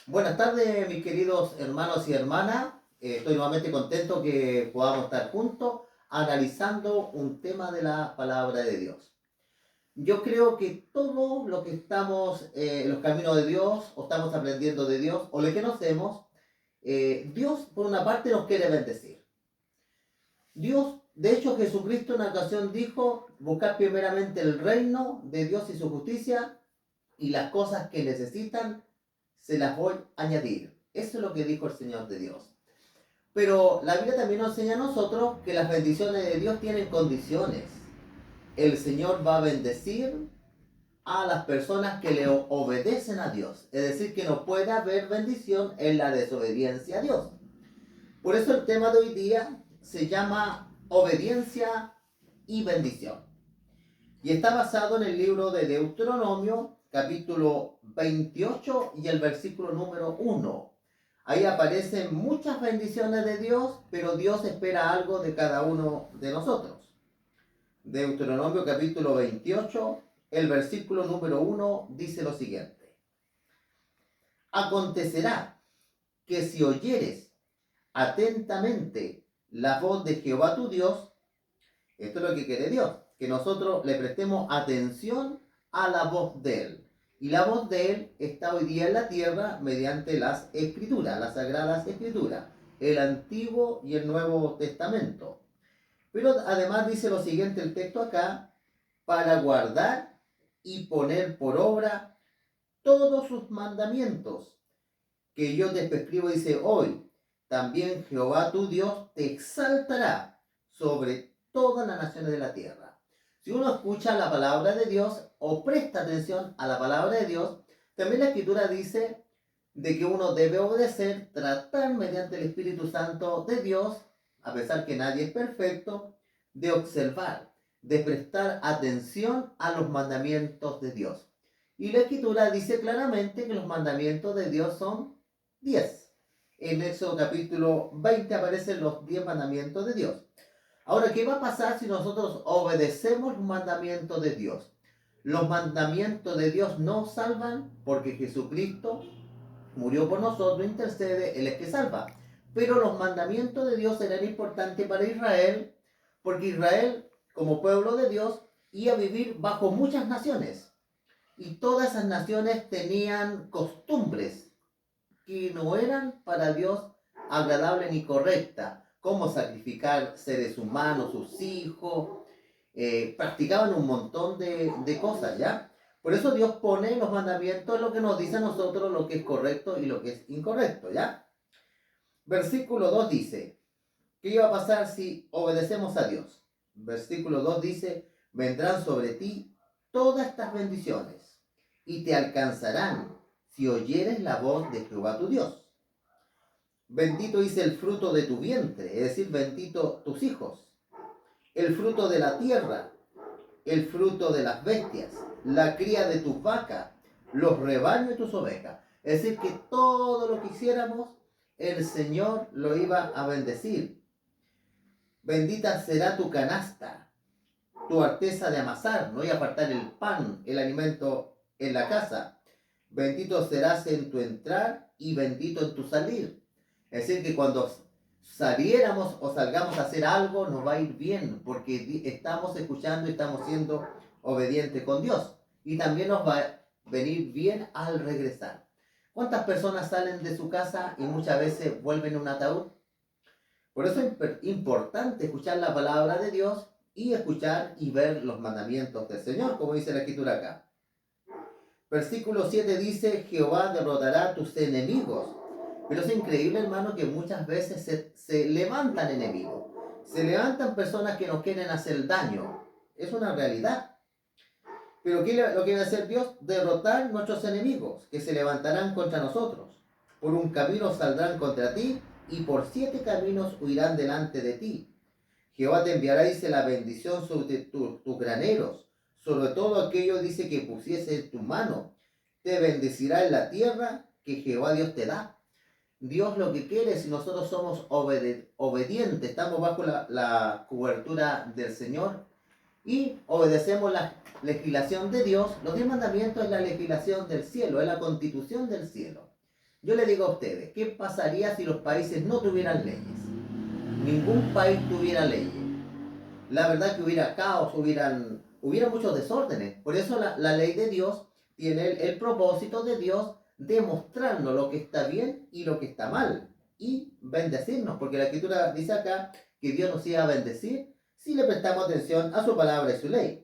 Buenas tardes, mis queridos hermanos y hermanas. Estoy nuevamente contento que podamos estar juntos analizando un tema de la palabra de Dios. Yo creo que todo lo que estamos en los caminos de Dios, o estamos aprendiendo de Dios, o lo que conocemos, Dios por una parte nos quiere bendecir. Dios, de hecho, Jesucristo en una ocasión dijo, buscar primeramente el reino de Dios y su justicia, y las cosas que necesitan se las voy a añadir. Eso es lo que dijo el Señor de Dios. Pero la Biblia también nos enseña a nosotros que las bendiciones de Dios tienen condiciones. El Señor va a bendecir a las personas que le obedecen a Dios. Es decir, que no puede haber bendición en la desobediencia a Dios. Por eso el tema de hoy día se llama obediencia y bendición. Y está basado en el libro de Deuteronomio, capítulo 28 y el versículo número 1. Ahí aparecen muchas bendiciones de Dios, pero Dios espera algo de cada uno de nosotros. Deuteronomio capítulo 28, el versículo número 1 dice lo siguiente. Acontecerá que si oyeres atentamente la voz de Jehová tu Dios, esto es lo que quiere Dios, que nosotros le prestemos atención a la voz de Él. Y la voz de Él está hoy día en la tierra mediante las escrituras, las sagradas escrituras, el Antiguo y el Nuevo Testamento. Pero además dice lo siguiente el texto acá, para guardar y poner por obra todos sus mandamientos, que yo te prescribo, dice hoy, también Jehová tu Dios te exaltará sobre todas las naciones de la tierra. Si uno escucha la palabra de Dios o presta atención a la palabra de Dios, también la Escritura dice de que uno debe obedecer, tratar mediante el Espíritu Santo de Dios, a pesar que nadie es perfecto, de observar, de prestar atención a los mandamientos de Dios. Y la Escritura dice claramente que los mandamientos de Dios son 10. En Éxodo capítulo 20 aparecen los 10 mandamientos de Dios. Ahora, ¿qué va a pasar si nosotros obedecemos los mandamientos de Dios? Los mandamientos de Dios nos salvan porque Jesucristo murió por nosotros, intercede, Él es que salva. Pero los mandamientos de Dios eran importantes para Israel porque Israel, como pueblo de Dios, iba a vivir bajo muchas naciones. Y todas esas naciones tenían costumbres que no eran para Dios agradables ni correctas, como sacrificar seres humanos, sus hijos, practicaban un montón de cosas, ¿ya? Por eso Dios pone los mandamientos, lo que nos dice a nosotros lo que es correcto y lo que es incorrecto, ¿ya? Versículo 2 dice, ¿qué iba a pasar si obedecemos a Dios? Versículo 2 dice, vendrán sobre ti todas estas bendiciones y te alcanzarán si oyeres la voz de Jehová tu Dios. Bendito dice el fruto de tu vientre, es decir, bendito tus hijos, el fruto de la tierra, el fruto de las bestias, la cría de tus vacas, los rebaños de tus ovejas. Es decir, que todo lo que hiciéramos, el Señor lo iba a bendecir. Bendita será tu canasta, tu arteza de amasar, no iba a faltar el pan, el alimento en la casa. Bendito serás en tu entrar y bendito en tu salir. Es decir, que cuando saliéramos o salgamos a hacer algo, nos va a ir bien, porque estamos escuchando y estamos siendo obedientes con Dios. Y también nos va a venir bien al regresar. ¿Cuántas personas salen de su casa y muchas veces vuelven en un ataúd? Por eso es importante escuchar la palabra de Dios y escuchar y ver los mandamientos del Señor, como dice la Escritura acá. Versículo 7 dice, Jehová derrotará a tus enemigos. Pero es increíble, hermano, que muchas veces se levantan enemigos. Se levantan personas que nos quieren hacer daño. Es una realidad. Pero ¿qué lo que va a hacer Dios? Derrotar nuestros enemigos, que se levantarán contra nosotros. Por un camino saldrán contra ti, y por 7 caminos huirán delante de ti. Jehová te enviará, dice, la bendición sobre tus graneros, sobre todo aquello, dice, que pusiese en tu mano. Te bendecirá en la tierra que Jehová Dios te da. Dios lo que quiere, si nosotros somos obedientes, estamos bajo la cobertura del Señor y obedecemos la legislación de Dios, los 10 mandamientos es la legislación del cielo, es la constitución del cielo. Yo le digo a ustedes, ¿qué pasaría si los países no tuvieran leyes? Ningún país tuviera leyes. La verdad que hubiera caos, hubiera muchos desórdenes. Por eso la ley de Dios tiene el propósito de Dios de mostrarnos lo que está bien y lo que está mal. Y bendecirnos, porque la Escritura dice acá que Dios nos iba a bendecir si le prestamos atención a su palabra y su ley.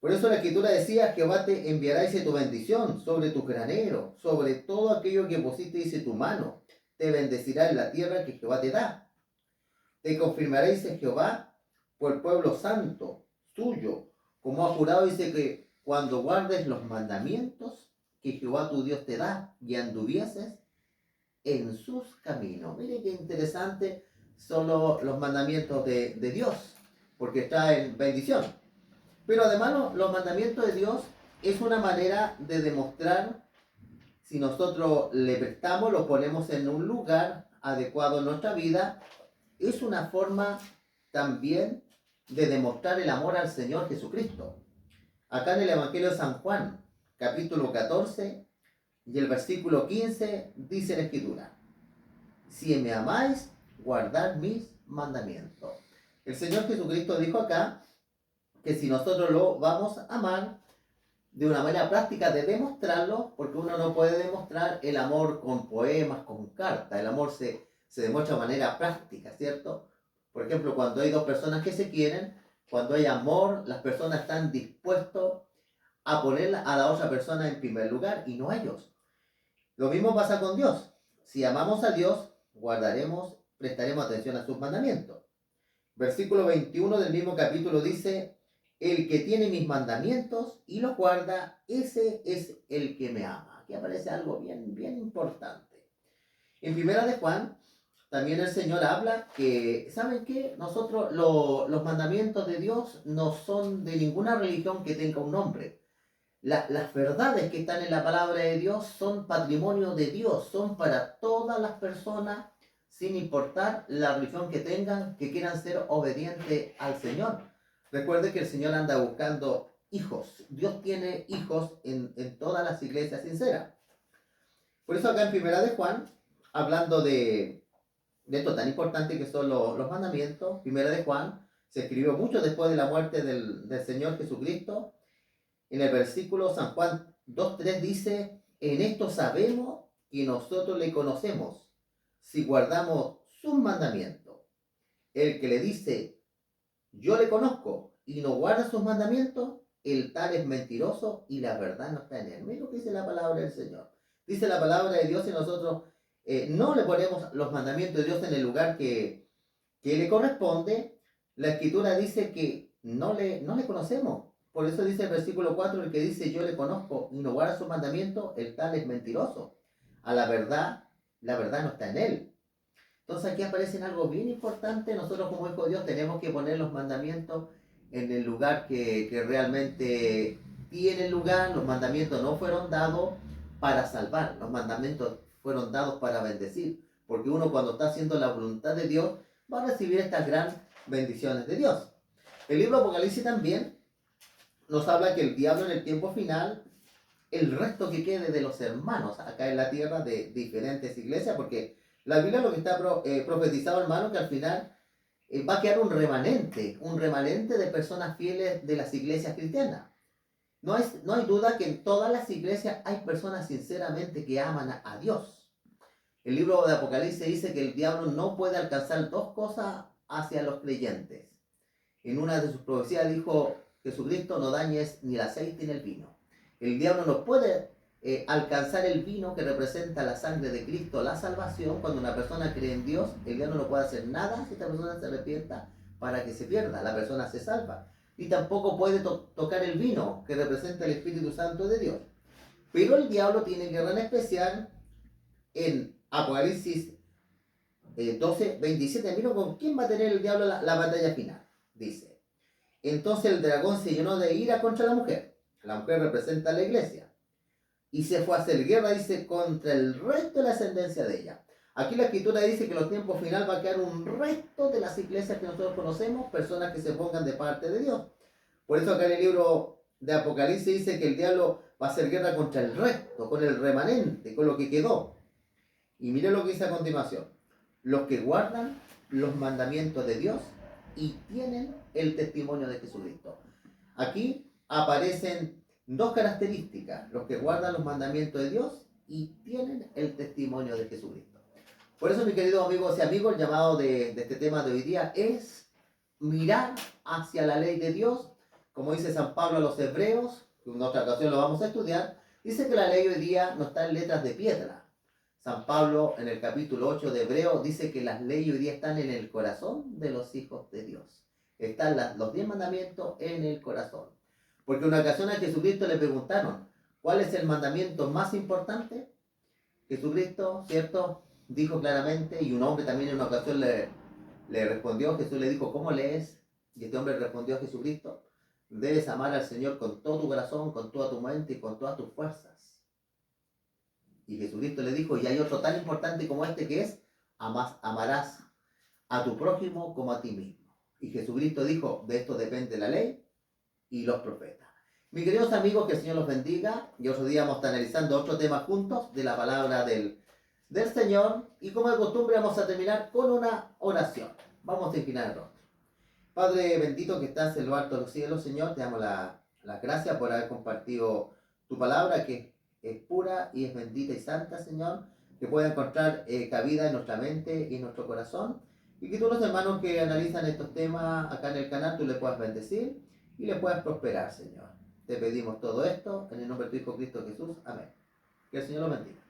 Por eso la Escritura decía, Jehová te enviará, dice, tu bendición sobre tu granero, sobre todo aquello que pusiste, dice, tu mano. Te bendecirá en la tierra que Jehová te da. Te confirmará, dice Jehová, por el pueblo santo suyo, como ha jurado, dice que cuando guardes los mandamientos que Jehová tu Dios te da y anduvieses en sus caminos. Mire qué interesante son los mandamientos de Dios, porque está en bendición. Pero además los mandamientos de Dios es una manera de demostrar, si nosotros le prestamos, lo ponemos en un lugar adecuado en nuestra vida, es una forma también de demostrar el amor al Señor Jesucristo. Acá en el Evangelio de San Juan, capítulo 14 y el versículo 15, dice la Escritura: si me amáis, guardad mis mandamientos. El Señor Jesucristo dijo acá que si nosotros lo vamos a amar de una manera práctica, de demostrarlo, porque uno no puede demostrar el amor con poemas, con cartas. El amor se demuestra de manera práctica, ¿cierto? Por ejemplo, cuando hay dos personas que se quieren, cuando hay amor, las personas están dispuestas a poner a la otra persona en primer lugar y no a ellos. Lo mismo pasa con Dios. Si amamos a Dios, prestaremos atención a sus mandamientos. Versículo 21 del mismo capítulo dice: el que tiene mis mandamientos y los guarda, ese es el que me ama. Aquí aparece algo bien importante. En Primera de Juan, también el Señor habla que, ¿saben qué? Nosotros, los mandamientos de Dios no son de ninguna religión que tenga un nombre. Las verdades que están en la palabra de Dios son patrimonio de Dios, son para todas las personas, sin importar la religión que tengan, que quieran ser obedientes al Señor. Recuerde que el Señor anda buscando hijos. Dios tiene hijos en todas las iglesias sinceras. Por eso acá en Primera de Juan, hablando de esto tan importante que son los mandamientos, Primera de Juan se escribió mucho después de la muerte del Señor Jesucristo. En el versículo San Juan 2:3 dice: en esto sabemos que nosotros le conocemos, si guardamos sus mandamientos. El que le dice, yo le conozco, y no guarda sus mandamientos, el tal es mentiroso y la verdad no está en él. Mira lo que dice la palabra del Señor. Dice la palabra de Dios y nosotros no le ponemos los mandamientos de Dios en el lugar que le corresponde. La Escritura dice que no le conocemos. Por eso dice el versículo 4, el que dice yo le conozco y no guarda sus mandamientos, el tal es mentiroso. A la verdad no está en él. Entonces aquí aparece algo bien importante. Nosotros como hijos de Dios tenemos que poner los mandamientos en el lugar que realmente tiene lugar. Los mandamientos no fueron dados para salvar, los mandamientos fueron dados para bendecir. Porque uno cuando está haciendo la voluntad de Dios va a recibir estas grandes bendiciones de Dios. El libro de Apocalipsis también nos habla que el diablo en el tiempo final, el resto que quede de los hermanos acá en la tierra de diferentes iglesias, porque la Biblia lo que está profetizado, hermano, que al final va a quedar un remanente de personas fieles de las iglesias cristianas. No hay duda que en todas las iglesias hay personas sinceramente que aman a Dios. El libro de Apocalipsis dice que el diablo no puede alcanzar dos cosas hacia los creyentes. En una de sus profecías dijo Jesucristo: no dañes ni el aceite ni el vino. El diablo no puede alcanzar el vino que representa la sangre de Cristo, la salvación. Cuando una persona cree en Dios, el diablo no puede hacer nada si esta persona se arrepienta para que se pierda, la persona se salva. Y tampoco puede tocar el vino que representa el Espíritu Santo de Dios. Pero el diablo tiene guerra en especial en Apocalipsis 12:27. Mira con quién va a tener el diablo la batalla final. Dice: entonces el dragón se llenó de ira contra la mujer. La mujer representa a la iglesia. Y se fue a hacer guerra, dice, contra el resto de la ascendencia de ella. Aquí la Escritura dice que en los tiempos finales va a quedar un resto de las iglesias que nosotros conocemos, personas que se pongan de parte de Dios. Por eso acá en el libro de Apocalipsis dice que el diablo va a hacer guerra contra el resto, con el remanente, con lo que quedó. Y mire lo que dice a continuación. Los que guardan los mandamientos de Dios y tienen el testimonio de Jesucristo. Aquí aparecen dos características. Los que guardan los mandamientos de Dios y tienen el testimonio de Jesucristo. Por eso, mi querido amigo y amigo, el llamado de este tema de hoy día es mirar hacia la ley de Dios. Como dice San Pablo a los hebreos, que en otra ocasión lo vamos a estudiar, dice que la ley hoy día no está en letras de piedra. San Pablo en el capítulo 8 de Hebreos dice que las leyes hoy día están en el corazón de los hijos de Dios. Están los 10 mandamientos en el corazón. Porque en una ocasión a Jesucristo le preguntaron, ¿cuál es el mandamiento más importante? Jesucristo, ¿cierto? Dijo claramente, y un hombre también en una ocasión le respondió, Jesús le dijo, ¿cómo lees? Y este hombre respondió a Jesucristo, debes amar al Señor con todo tu corazón, con toda tu mente y con todas tus fuerzas. Y Jesucristo le dijo, y hay otro tan importante como este que es, amarás a tu prójimo como a ti mismo. Y Jesucristo dijo, de esto depende la ley y los profetas. Mis queridos amigos, que el Señor los bendiga. Y otro día vamos a estar analizando otro tema juntos de la palabra del Señor. Y como de costumbre vamos a terminar con una oración. Vamos a inclinar el rostro. Padre bendito que estás en lo alto de los cielos, Señor, te damos las gracias por haber compartido tu palabra que es pura y es bendita y santa, Señor, que pueda encontrar cabida en nuestra mente y en nuestro corazón, y que todos los hermanos que analizan estos temas acá en el canal, tú les puedas bendecir y les puedas prosperar, Señor. Te pedimos todo esto en el nombre de tu Hijo Cristo Jesús. Amén. Que el Señor lo bendiga.